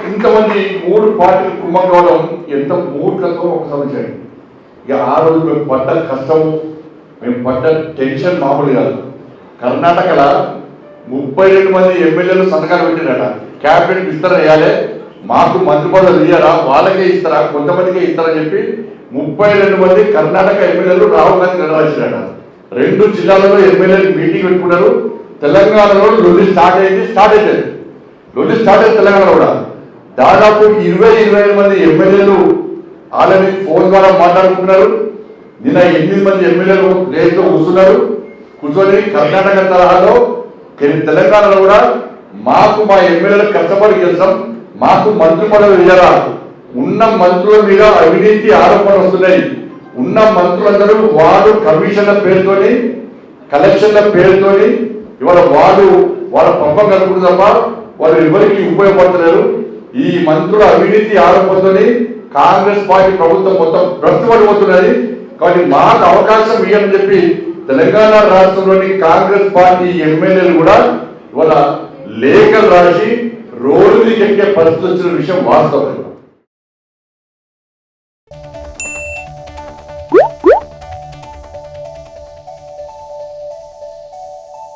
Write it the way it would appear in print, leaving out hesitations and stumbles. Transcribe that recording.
ఇంతమంది 3 పార్టీలు కుమ్మకవడం ఎంత మూర్ఖత్వం ఒక సమస్య. ఇక ఆ రోజు మేము పడ్డ కష్టం, మేము పడ్డ టెన్షన్ మామూలు కాదు. కర్ణాటకలో 32 మంది ఎమ్మెల్యేలు సంతకాలు పెట్టిరట. క్యాబినెట్ ఇస్తారా వేయాలి, మాకు మంత్రి పదవులు ఇయ్యారా, వాళ్ళకే ఇస్తారా, కొంతమందికే ఇస్తారని చెప్పి 32 మంది కర్ణాటక ఎమ్మెల్యేలు రాహుల్ గాంధీ నిర్వహించారట. 2 జిల్లాలలో ఎమ్మెల్యేలు మీటింగ్ పెట్టుకున్నారు. తెలంగాణలో లొల్లి స్టార్ట్ అయింది తెలంగాణలో కూడా. దాదాపు 20-25 మంది ఎమ్మెల్యేలు ఆల్రెడీ ఫోన్ ద్వారా మాట్లాడుకుంటున్నారు. నిన్న 8 మంది ఎమ్మెల్యేలు ప్లేస్లో కూర్చొని కర్ణాటక తరహాలో తెలంగాణలో కూడా మాకు మా ఎమ్మెల్యేలు కష్టపడి గెలుస్తాం, మాకు మంత్రి పదవి ఇయ్యరా, ఉన్న మంత్రుల మీద అవినీతి ఆరోపణలు వస్తున్నాయి, ఉన్న మంత్రులందరూ వాళ్ళు కమిషన్ల పేరుతోని కలెక్షన్ల పేరుతోని ఇవాళ వాళ్ళ పంపం కలుపుకుంటు తప్ప వాళ్ళు ఎవరికి ఉపయోగపడతలేరు. ఈ మంత్రుల అవినీతి ఆరోపణతోని కాంగ్రెస్ పార్టీ ప్రభుత్వం మొత్తం భ్రష్టుపడిపోతున్నది. కాబట్టి మాకు అవకాశం ఇవ్వని చెప్పి తెలంగాణ రాష్ట్రంలోని కాంగ్రెస్ పార్టీ ఎమ్మెల్యేలు కూడా ఇవాళ లేఖలు రాసి రోడ్డు ఎక్కే పరిస్థితి వచ్చిన విషయం వాస్తవం.